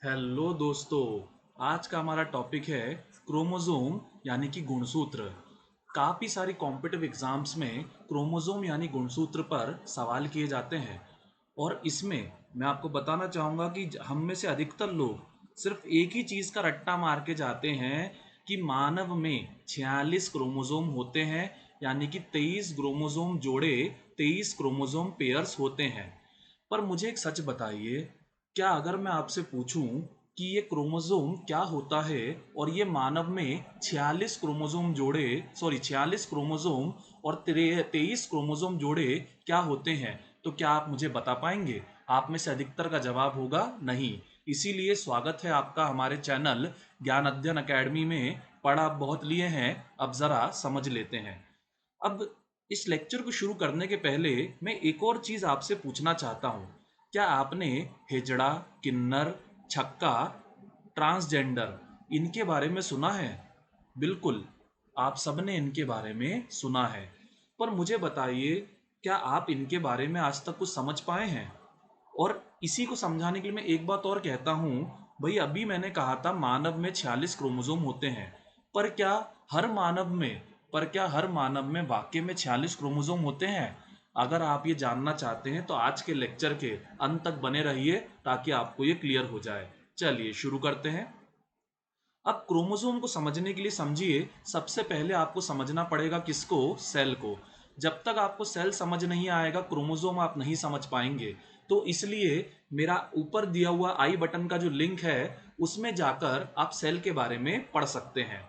Hello दोस्तों। आज का हमारा टॉपिक है क्रोमोसोम यानी कि गुणसूत्र। काफ़ी सारी कॉम्पिटिटिव एग्जाम्स में क्रोमोसोम यानी गुणसूत्र पर सवाल किए जाते हैं और इसमें मैं आपको बताना चाहूँगा कि हम में से अधिकतर लोग सिर्फ एक ही चीज़ का रट्टा मार के जाते हैं कि मानव में 46 क्रोमोसोम होते हैं, यानी कि 23 क्रोमोसोम जोड़े 23 क्रोमोसोम पेयर्स होते हैं। पर मुझे एक सच बताइए, क्या अगर मैं आपसे पूछूं कि ये क्रोमोसोम क्या होता है और ये मानव में 46 क्रोमोसोम जोड़े 46 क्रोमोसोम और 23 क्रोमोसोम जोड़े क्या होते हैं, तो क्या आप मुझे बता पाएंगे? आप में से अधिकतर का जवाब होगा नहीं। इसीलिए स्वागत है आपका हमारे चैनल ज्ञान अध्ययन अकेडमी में। पढ़ आप बहुत लिए हैं, अब ज़रा समझ लेते हैं। अब इस लेक्चर को शुरू करने के पहले मैं एक और चीज आपसे पूछना चाहता हूँ। क्या आपने हिजड़ा, किन्नर, छक्का, ट्रांसजेंडर इनके बारे में सुना है? बिल्कुल, आप सबने इनके बारे में सुना है। पर मुझे बताइए, क्या आप इनके बारे में आज तक कुछ समझ पाए हैं? और इसी को समझाने के लिए मैं एक बात और कहता हूँ। भाई, अभी मैंने कहा था मानव में 46 क्रोमोसोम होते हैं। पर क्या हर मानव में पर क्या हर मानव में वाकई में 46 क्रोमोसोम होते हैं? अगर आप ये जानना चाहते हैं तो आज के लेक्चर के अंत तक बने रहिए ताकि आपको ये क्लियर हो जाए। चलिए शुरू करते हैं। अब क्रोमोसोम को समझने के लिए समझिए, सबसे पहले आपको समझना पड़ेगा किसको? सेल को। जब तक आपको सेल समझ नहीं आएगा, क्रोमोसोम आप नहीं समझ पाएंगे। तो इसलिए मेरा ऊपर दिया हुआ आई बटन का जो लिंक है, उसमें जाकर आप सेल के बारे में पढ़ सकते हैं।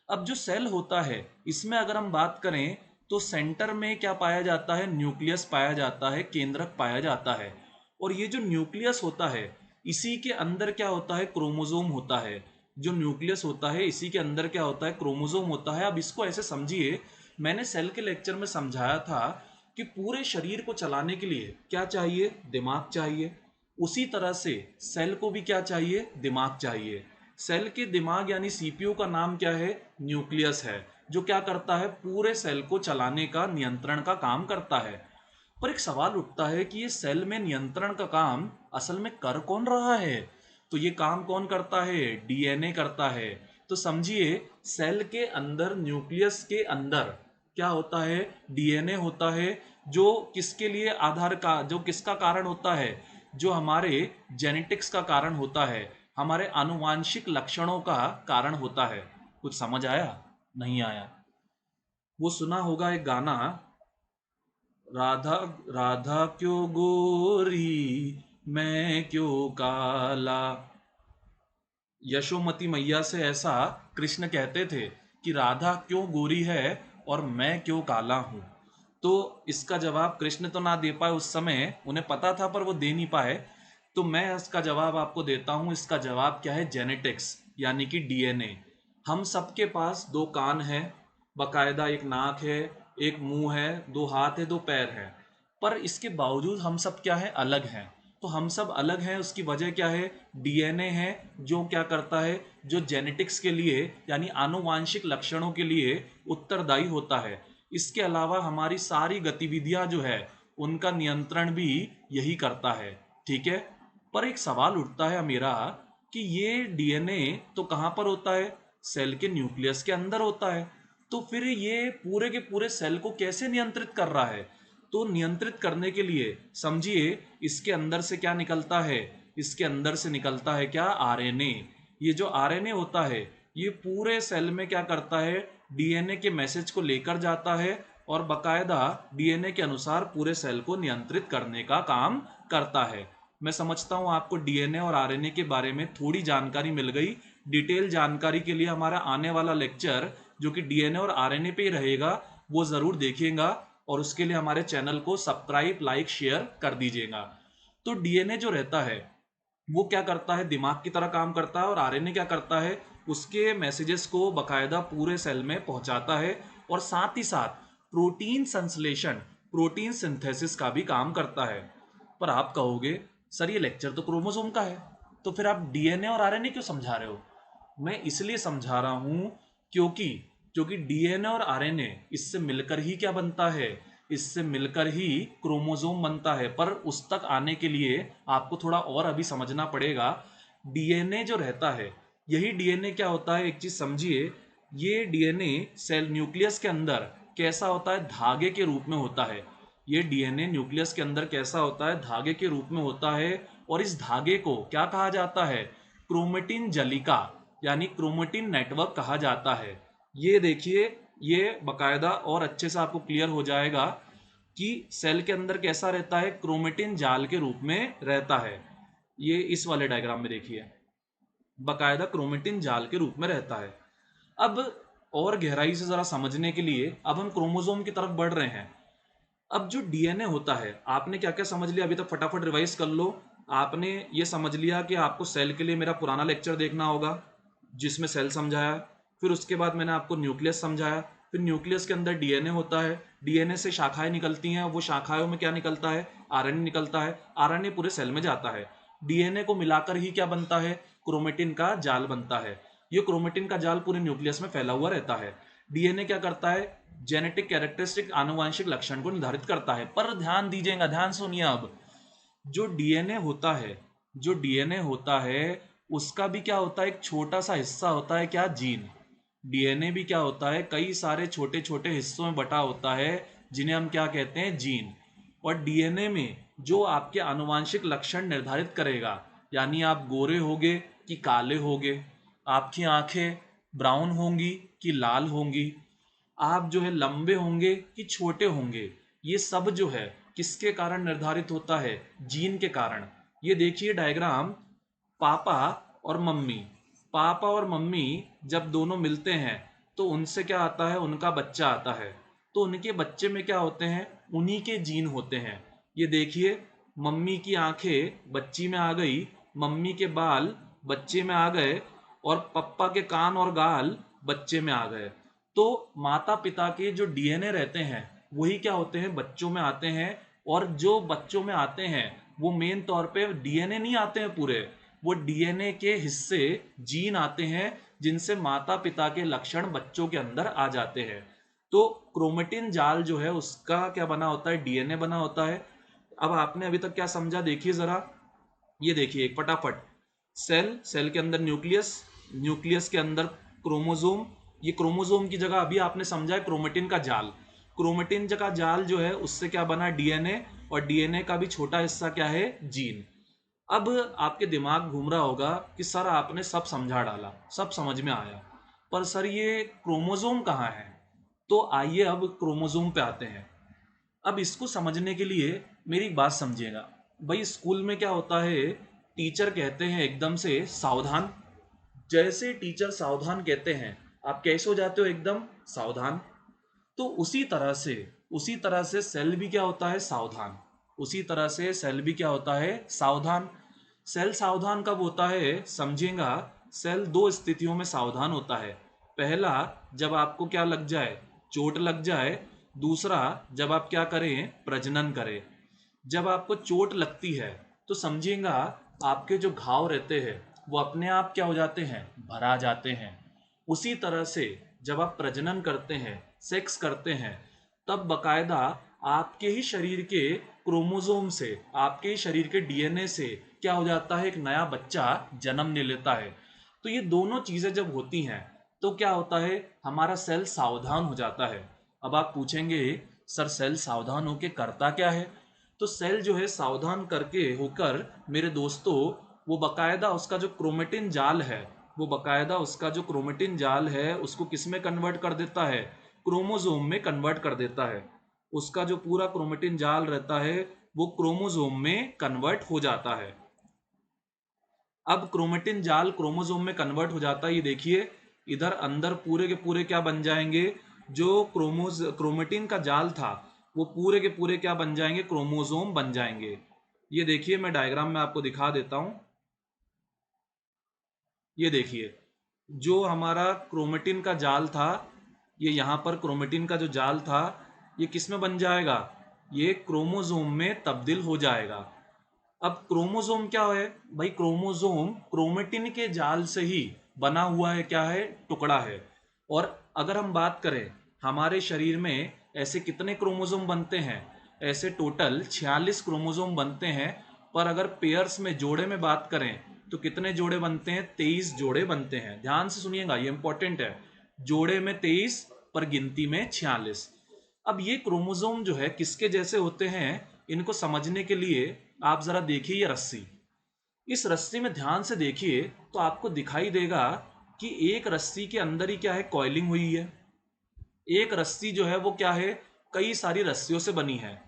अब जो सेल होता है, इसमें अगर हम बात करें तो सेंटर में क्या पाया जाता है? न्यूक्लियस पाया जाता है, केंद्रक पाया जाता है। और ये जो न्यूक्लियस होता है, इसी के अंदर क्या होता है? क्रोमोसोम होता है। जो न्यूक्लियस होता है, इसी के अंदर क्या होता है? क्रोमोसोम होता है। अब इसको ऐसे समझिए, मैंने सेल के लेक्चर में समझाया था कि पूरे शरीर को चलाने के लिए क्या चाहिए? दिमाग चाहिए। उसी तरह से सेल को भी क्या चाहिए? दिमाग चाहिए। सेल के दिमाग यानी सीपीयू का नाम क्या है? न्यूक्लियस है, जो क्या करता है? पूरे सेल को चलाने का, नियंत्रण का काम करता है। पर एक सवाल उठता है कि ये सेल में नियंत्रण का काम असल में कर कौन रहा है? तो ये काम कौन करता है? डीएनए करता है। तो समझिए, सेल के अंदर, न्यूक्लियस के अंदर क्या होता है? डीएनए होता है। जो किसके लिए आधार का, जो किसका कारण होता है? जो हमारे जेनेटिक्स का कारण होता है, हमारे आनुवांशिक लक्षणों का कारण होता है। कुछ समझ आया? नहीं आया? वो सुना होगा एक गाना, राधा राधा क्यों गोरी, मैं क्यों काला। यशोमती मैया से ऐसा कृष्ण कहते थे कि राधा क्यों गोरी है और मैं क्यों काला हूं। तो इसका जवाब कृष्ण तो ना दे पाए, उस समय उन्हें पता था पर वो दे नहीं पाए। तो मैं इसका जवाब आपको देता हूं। इसका जवाब क्या है? जेनेटिक्स यानी कि डीएनए। हम सबके पास दो कान है, बकायदा एक नाक है, एक मुंह है, दो हाथ है, दो पैर है। पर इसके बावजूद हम सब क्या है? अलग हैं। तो हम सब अलग हैं, उसकी वजह क्या है? डीएनए है, जो क्या करता है? जो जेनेटिक्स के लिए यानी आनुवांशिक लक्षणों के लिए उत्तरदायी होता है। इसके अलावा हमारी सारी गतिविधियां जो है, उनका नियंत्रण भी यही करता है। ठीक है। पर एक सवाल उठता है मेरा कि ये डीएनए तो कहाँ पर होता है? सेल के न्यूक्लियस के अंदर होता है। तो फिर ये पूरे के पूरे सेल को कैसे नियंत्रित कर रहा है? तो नियंत्रित करने के लिए समझिए, इसके अंदर से क्या निकलता है? इसके अंदर से निकलता है क्या? आरएनए। ये जो आरएनए होता है, ये पूरे सेल में क्या करता है? डीएनए के मैसेज को लेकर जाता है और बकायदा डीएनए के अनुसार पूरे सेल को नियंत्रित करने का काम करता है। मैं समझता हूं आपको डीएनए और आरएनए के बारे में थोड़ी जानकारी मिल गई। डिटेल जानकारी के लिए हमारा आने वाला लेक्चर, जो कि डीएनए और आरएनए पे ही रहेगा, वो जरूर देखिएगा। और उसके लिए हमारे चैनल को सब्सक्राइब, लाइक, शेयर कर दीजिएगा। तो डीएनए जो रहता है, वो क्या करता है? दिमाग की तरह काम करता है। और आरएनए क्या करता है? उसके मैसेजेस को बकायदा पूरे सेल में पहुंचाता है और साथ ही साथ प्रोटीन संश्लेषण, प्रोटीन सिंथेसिस का भी काम करता है। पर आप कहोगे, सर ये लेक्चर तो क्रोमोसोम का है, तो फिर आप डीएनए और आरएनए क्यों समझा रहे हो? मैं इसलिए समझा रहा हूं क्योंकि क्योंकि डीएनए और आरएनए, इससे मिलकर ही क्या बनता है? इससे मिलकर ही क्रोमोसोम बनता है। पर उस तक आने के लिए आपको थोड़ा और अभी समझना पड़ेगा डीएनए जो रहता है, यही डीएनए क्या होता है, एक चीज समझिए, ये डीएनए सेल न्यूक्लियस के अंदर कैसा होता है, धागे के रूप में होता है। ये डीएनए न्यूक्लियस के अंदर कैसा होता है, धागे के रूप में होता है। और इस धागे को क्या कहा जाता है, क्रोमेटिन जलिका यानी क्रोमेटिन नेटवर्क कहा जाता है। ये देखिए, ये बकायदा और अच्छे से आपको क्लियर हो जाएगा कि सेल के अंदर कैसा रहता है, क्रोमेटिन जाल के रूप में रहता है। ये इस वाले डायग्राम में देखिए, बकायदा क्रोमेटिन जाल के रूप में रहता है। अब और गहराई से जरा समझने के लिए अब हम क्रोमोसोम की तरफ बढ़ रहे हैं। अब जो डीएनए होता है, आपने क्या क्या समझ लिया अभी तक, फटाफट रिवाइज कर लो। आपने ये समझ लिया कि आपको सेल के लिए मेरा पुराना लेक्चर देखना होगा जिसमें सेल समझाया, फिर उसके बाद मैंने आपको न्यूक्लियस समझाया, फिर न्यूक्लियस के अंदर डीएनए होता है, डीएनए से शाखाएं निकलती हैं, वो शाखाओं में क्या निकलता है, आरएनए निकलता है, आरएनए पूरे सेल में जाता है, डीएनए को मिलाकर ही क्या बनता है, क्रोमेटिन का जाल बनता है। ये क्रोमेटिन का जाल पूरे न्यूक्लियस में फैला हुआ रहता है। डीएनए क्या करता है, जेनेटिक कैरेक्टरिस्टिक आनुवंशिक लक्षण को निर्धारित करता है। पर ध्यान दीजिएगा, ध्यान सुनिए, अब जो डीएनए होता है, जो डीएनए होता है उसका भी क्या होता है, एक छोटा सा हिस्सा होता है, क्या, जीन। डीएनए भी क्या होता है, कई सारे छोटे छोटे हिस्सों में बटा होता है जिन्हें हम क्या कहते हैं, जीन। और डीएनए में जो आपके आनुवंशिक लक्षण निर्धारित करेगा, यानी आप गोरे होगे कि काले होगे, आपकी आंखें ब्राउन होंगी कि लाल होंगी, आप जो है लंबे होंगे कि छोटे होंगे, ये सब जो है किसके कारण निर्धारित होता है, जीन के कारण। ये देखिए डायग्राम, पापा और मम्मी, पापा और मम्मी जब दोनों मिलते हैं तो उनसे क्या आता है, उनका बच्चा आता है। तो उनके बच्चे में क्या होते हैं, उन्हीं के जीन होते हैं। ये देखिए, मम्मी की आंखें बच्ची में आ गई, मम्मी के बाल बच्चे में आ गए, और पप्पा के कान और गाल बच्चे में आ गए। तो माता पिता के जो डीएनए रहते हैं वही क्या होते हैं, बच्चों में आते हैं। और जो बच्चों में आते हैं वो मेन तौर पे डीएनए नहीं आते हैं पूरे, वो डीएनए के हिस्से जीन आते हैं जिनसे माता पिता के लक्षण बच्चों के अंदर आ जाते हैं। तो क्रोमेटिन जाल जो है उसका क्या बना होता है, डीएनए बना होता है। अब आपने अभी तक क्या समझा, देखिए जरा, ये देखिए एक फटाफट, सेल, सेल के अंदर न्यूक्लियस, न्यूक्लियस के अंदर क्रोमोसोम, ये क्रोमोसोम की जगह अभी आपने समझा है क्रोमेटिन का जाल। क्रोमेटिन का जाल जो है उससे क्या बना, डीएनए, और डीएनए का भी छोटा हिस्सा क्या है, जीन। अब आपके दिमाग घूम रहा होगा कि सर आपने सब समझा डाला, सब समझ में आया, पर सर ये क्रोमोसोम कहाँ है। तो आइए अब क्रोमोसोम पे आते हैं। अब इसको समझने के लिए मेरी बात समझिएगा। भाई स्कूल में क्या होता है, टीचर कहते हैं एकदम से सावधान, जैसे टीचर सावधान कहते हैं आप कैसे हो जाते हो, एकदम सावधान। तो उसी तरह से सेल भी क्या होता है, सावधान। उसी तरह से सेल भी क्या होता है, सावधान। सेल सावधान कब होता है, समझेगा, सेल दो स्थितियों में सावधान होता है। पहला, जब आपको क्या लग जाए, चोट लग जाए। दूसरा, जब आप क्या करें, प्रजनन करें। जब आपको चोट लगती है तो समझिएगा, आपके जो घाव रहते हैं वो अपने आप क्या हो जाते हैं, भरा जाते हैं। उसी तरह से जब आप प्रजनन करते हैं, सेक्स करते हैं, तब बकायदा आपके ही शरीर के क्रोमोसोम से, आपके ही शरीर के डीएनए से क्या हो जाता है, एक नया बच्चा जन्म ले लेता है। तो ये दोनों चीजें जब होती हैं तो क्या होता है, हमारा सेल सावधान हो जाता है। अब आप पूछेंगे सर सेल सावधान होकर करता क्या है। तो सेल जो है सावधान करके होकर मेरे दोस्तों, वो बकायदा उसका जो क्रोमेटिन जाल है, वो बकायदा उसका जो क्रोमेटिन जाल है उसको किस में कन्वर्ट कर देता है, क्रोमोसोम में कन्वर्ट कर देता है। उसका जो पूरा क्रोमेटिन जाल रहता है वो क्रोमोसोम में कन्वर्ट हो जाता है। अब क्रोमेटिन जाल क्रोमोसोम में कन्वर्ट हो जाता है, ये देखिए, इधर अंदर पूरे के पूरे क्या बन जाएंगे, जो क्रोमेटिन का जाल था वो पूरे के पूरे क्या बन जाएंगे, क्रोमोसोम बन जाएंगे। ये देखिए, मैं डायग्राम में आपको दिखा देता हूं। ये देखिए, जो हमारा क्रोमेटिन का जाल था, ये यहाँ पर क्रोमेटिन का जो जाल था ये किस में बन जाएगा, ये क्रोमोसोम में तब्दील हो जाएगा। अब क्रोमोसोम क्या है भाई, क्रोमोसोम क्रोमेटिन के जाल से ही बना हुआ है, क्या है, टुकड़ा है। और अगर हम बात करें हमारे शरीर में ऐसे कितने क्रोमोसोम बनते हैं, ऐसे टोटल 46 क्रोमोसोम बनते हैं। पर अगर पेयर्स में, जोड़े में बात करें तो कितने जोड़े बनते हैं? 23 जोड़े बनते हैं। ध्यान से सुनिएगा, ये इंपॉर्टेंट है। जोड़े में 23 पर गिनती में 46। अब ये क्रोमोसोम जो है किसके जैसे होते हैं, इनको समझने के लिए आप जरा देखिए ये रस्सी। इस रस्सी में ध्यान से देखिए तो आपको दिखाई देगा कि एक रस्सी के अंदर ही क्या है, कॉइलिंग हुई है। एक रस्सी जो है वो क्या है, कई सारी रस्सियों से बनी है।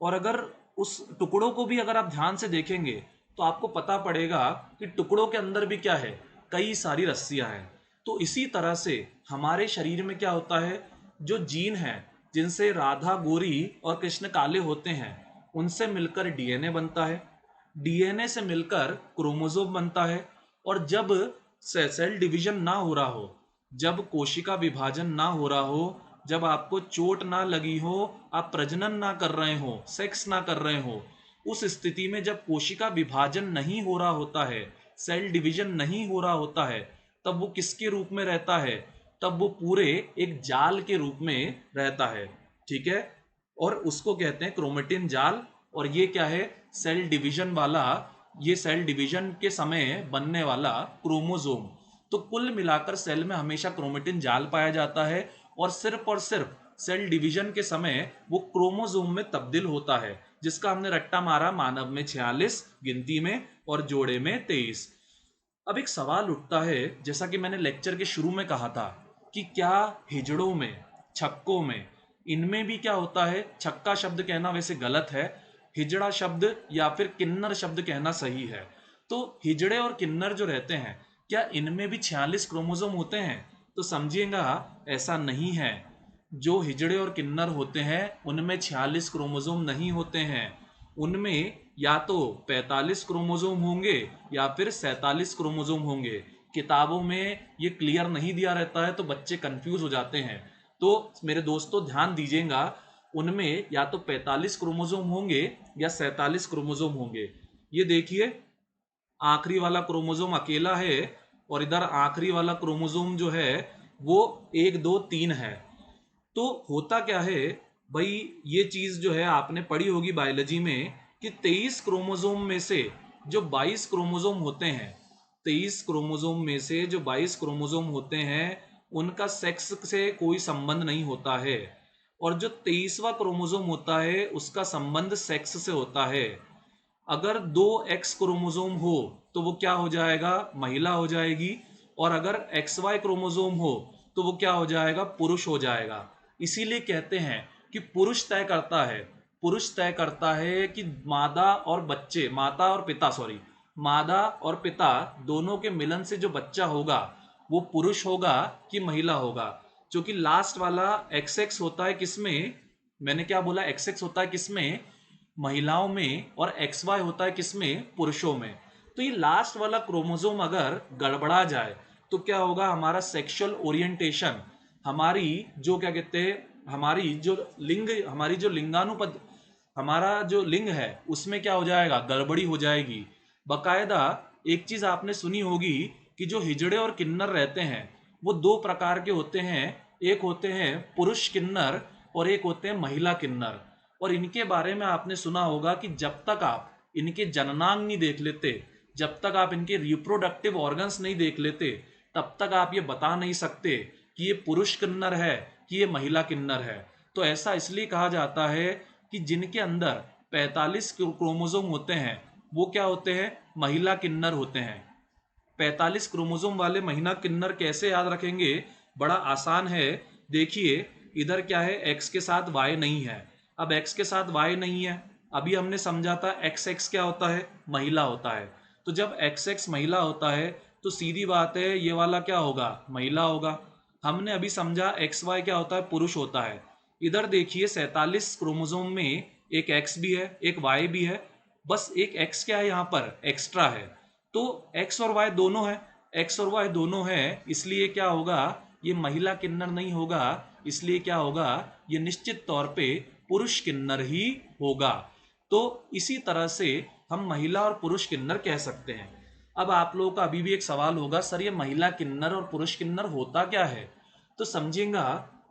और अगर उस टुकड़ों को भी अगर आप ध्यान से देखेंगे तो आपको पता पड़ेगा कि टुकड़ों के अंदर भी क्या है, कई सारी रस्सियां हैं। तो इसी तरह से हमारे शरीर में क्या होता है, जो जीन है जिनसे राधा गोरी और कृष्ण काले होते हैं, उनसे मिलकर डीएनए बनता है। डीएनए से मिलकर क्रोमोसोम बनता है। और जब सेल डिवीजन ना हो रहा हो, जब कोशिका विभाजन ना हो रहा हो, जब आपको चोट ना लगी हो, आप प्रजनन ना कर रहे हो, सेक्स ना कर रहे हो, उस स्थिति में जब कोशिका विभाजन नहीं हो रहा होता है, सेल डिवीजन नहीं हो रहा होता है, तब वो किसके रूप में रहता है? तब वो पूरे एक जाल के रूप में रहता है। ठीक है, और उसको कहते हैं क्रोमेटिन जाल। और ये क्या है, सेल डिवीजन वाला, ये सेल डिवीजन के समय बनने वाला क्रोमोसोम। तो कुल मिलाकर सेल में हमेशा क्रोमेटिन जाल पाया जाता है और सिर्फ सेल डिवीजन के समय वो क्रोमोसोम में तब्दील होता है, जिसका हमने रट्टा मारा, मानव में 46 गिनती में और जोड़े में 23। अब एक सवाल उठता है, जैसा कि मैंने लेक्चर के शुरू में कहा था, कि क्या हिजड़ों में, छक्कों में, इनमें भी क्या होता है? छक्का शब्द कहना वैसे गलत है, हिजड़ा शब्द या फिर किन्नर शब्द कहना सही है। तो हिजड़े और किन्नर जो रहते हैं, क्या इनमें भी 46 क्रोमोसोम होते हैं? तो समझिएगा, ऐसा नहीं है। जो हिजड़े और किन्नर होते हैं उनमें 46 क्रोमोसोम नहीं होते हैं। उनमें या तो 45 क्रोमोसोम होंगे या फिर 47 क्रोमोसोम होंगे। किताबों में ये क्लियर नहीं दिया रहता है तो बच्चे कंफ्यूज हो जाते हैं। तो मेरे दोस्तों ध्यान दीजिएगा, उनमें या तो 45 क्रोमोसोम होंगे या 47 क्रोमोसोम होंगे। ये देखिए, आखिरी वाला क्रोमोसोम अकेला है और इधर आखिरी वाला क्रोमोसोम जो है वो 1 2 3 है। तो होता क्या है भाई, ये चीज जो है आपने पढ़ी होगी बायोलॉजी में कि 23 क्रोमोसोम में से जो 22 क्रोमोसोम होते हैं, 23 क्रोमोसोम में से जो 22 क्रोमोसोम होते हैं, उनका सेक्स से कोई संबंध नहीं होता है। और जो 23वां क्रोमोसोम होता है उसका संबंध सेक्स से होता है। अगर 2 एक्स क्रोमोसोम हो तो वो क्या हो जाएगा, महिला हो जाएगी। और अगर एक्स वाई क्रोमोसोम हो तो वो क्या हो जाएगा, पुरुष हो जाएगा। इसीलिए कहते हैं कि पुरुष तय करता है, पुरुष तय करता है कि मादा और बच्चे, माता और पिता, सॉरी, मादा और पिता दोनों के मिलन से जो बच्चा होगा वो पुरुष होगा कि महिला होगा। जो कि लास्ट वाला एक्स एक्स होता है किसमें, मैंने क्या बोला, एक्स एक्स होता है किसमें, महिलाओं में, और एक्स वाई होता है किसमें, पुरुषों में। तो ये लास्ट वाला क्रोमोसोम अगर गड़बड़ा जाए तो क्या होगा, हमारा सेक्सुअल ओरिएंटेशन, हमारी जो क्या कहते हैं, हमारी जो लिंग, हमारी जो लिंगानुपद, हमारा जो लिंग है उसमें क्या हो जाएगा, गड़बड़ी हो जाएगी। बकायदा एक चीज आपने सुनी होगी कि जो हिजड़े और किन्नर रहते हैं वो 2 प्रकार के होते हैं। एक होते हैं पुरुष किन्नर और एक होते हैं महिला किन्नर। और इनके बारे में आपने सुना होगा कि जब तक आप इनके जननांग नहीं देख लेते, जब तक आप इनके रिप्रोडक्टिव ऑर्गन्स नहीं देख लेते, तब तक आप ये बता नहीं सकते कि ये पुरुष किन्नर है कि ये महिला किन्नर है। तो ऐसा इसलिए कहा जाता है कि जिनके अंदर 45 क्रोमोसोम होते हैं वो क्या होते हैं, महिला किन्नर होते हैं। 45 क्रोमोसोम वाले महिला किन्नर कैसे याद रखेंगे, बड़ा आसान है। देखिए, इधर क्या है, एक्स के साथ वाई नहीं है। अब एक्स के साथ वाई नहीं है, अभी हमने समझा था एक्स एक्स क्या होता है, महिला होता है। तो जब एक्स एक्स महिला होता है तो सीधी बात है ये वाला क्या होगा, महिला होगा। हमने अभी समझा एक्स वाई क्या होता है, पुरुष होता है। इधर देखिए 47 क्रोमोसोम में एक एक्स भी है एक वाई भी है, बस एक एक्स क्या है यहाँ पर, एक्स्ट्रा है। तो एक्स और वाई दोनों है, एक्स और वाई दोनों है, इसलिए क्या होगा, ये महिला किन्नर नहीं होगा। इसलिए क्या होगा, ये निश्चित तौर पे पुरुष किन्नर ही होगा। तो इसी तरह से हम महिला और पुरुष किन्नर कह सकते हैं। अब आप लोगों का अभी भी एक सवाल होगा, सर ये महिला किन्नर और पुरुष किन्नर होता क्या है? तो समझिएगा,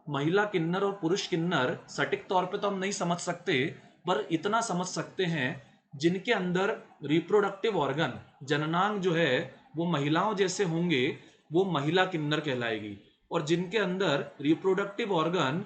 महिला किन्नर और पुरुष किन्नर सटीक तौर पे तो हम नहीं समझ सकते, पर इतना समझ सकते हैं जिनके अंदर रिप्रोडक्टिव ऑर्गन जननांग जो है वो महिलाओं जैसे होंगे वो महिला किन्नर कहलाएगी, और जिनके अंदर रिप्रोडक्टिव ऑर्गन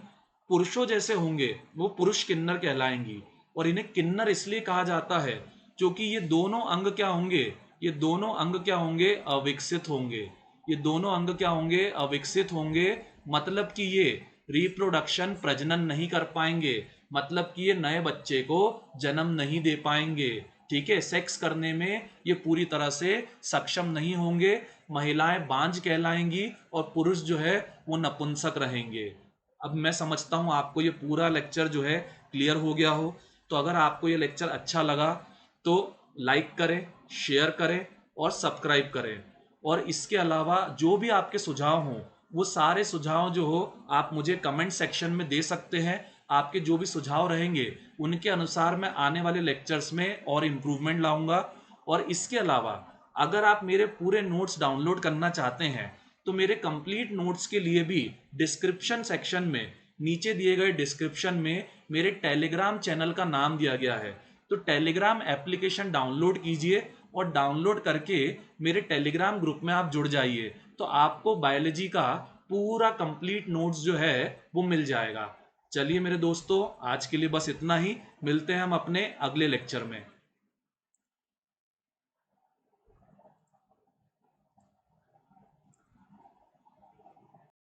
पुरुषों जैसे होंगे वो पुरुष किन्नर कहलाएंगी। और इन्हें किन्नर इसलिए कहा जाता है क्योंकि ये दोनों अंग क्या होंगे, ये दोनों अंग क्या होंगे, अविकसित होंगे। ये दोनों अंग क्या होंगे, अविकसित होंगे, मतलब कि ये रिप्रोडक्शन प्रजनन नहीं कर पाएंगे, मतलब कि ये नए बच्चे को जन्म नहीं दे पाएंगे। ठीक है, सेक्स करने में ये पूरी तरह से सक्षम नहीं होंगे। महिलाएं बांझ कहलाएंगी और पुरुष जो है वो नपुंसक रहेंगे। अब मैं समझता हूँ आपको ये पूरा लेक्चर जो है क्लियर हो गया हो। तो अगर आपको ये लेक्चर अच्छा लगा तो लाइक करें, शेयर करें और सब्सक्राइब करें। और इसके अलावा जो भी आपके सुझाव हों वो सारे सुझाव जो हो आप मुझे कमेंट सेक्शन में दे सकते हैं। आपके जो भी सुझाव रहेंगे उनके अनुसार मैं आने वाले लेक्चर्स में और इम्प्रूवमेंट लाऊंगा। और इसके अलावा अगर आप मेरे पूरे नोट्स डाउनलोड करना चाहते हैं तो मेरे कंप्लीट नोट्स के लिए भी डिस्क्रिप्शन सेक्शन में, नीचे दिए गए डिस्क्रिप्शन में मेरे टेलीग्राम चैनल का नाम दिया गया है। तो टेलीग्राम एप्लीकेशन डाउनलोड कीजिए और डाउनलोड करके मेरे टेलीग्राम ग्रुप में आप जुड़ जाइए, तो आपको बायोलॉजी का पूरा कंप्लीट नोट्स जो है वो मिल जाएगा। चलिए मेरे दोस्तों, आज के लिए बस इतना ही। मिलते हैं हम अपने अगले लेक्चर में।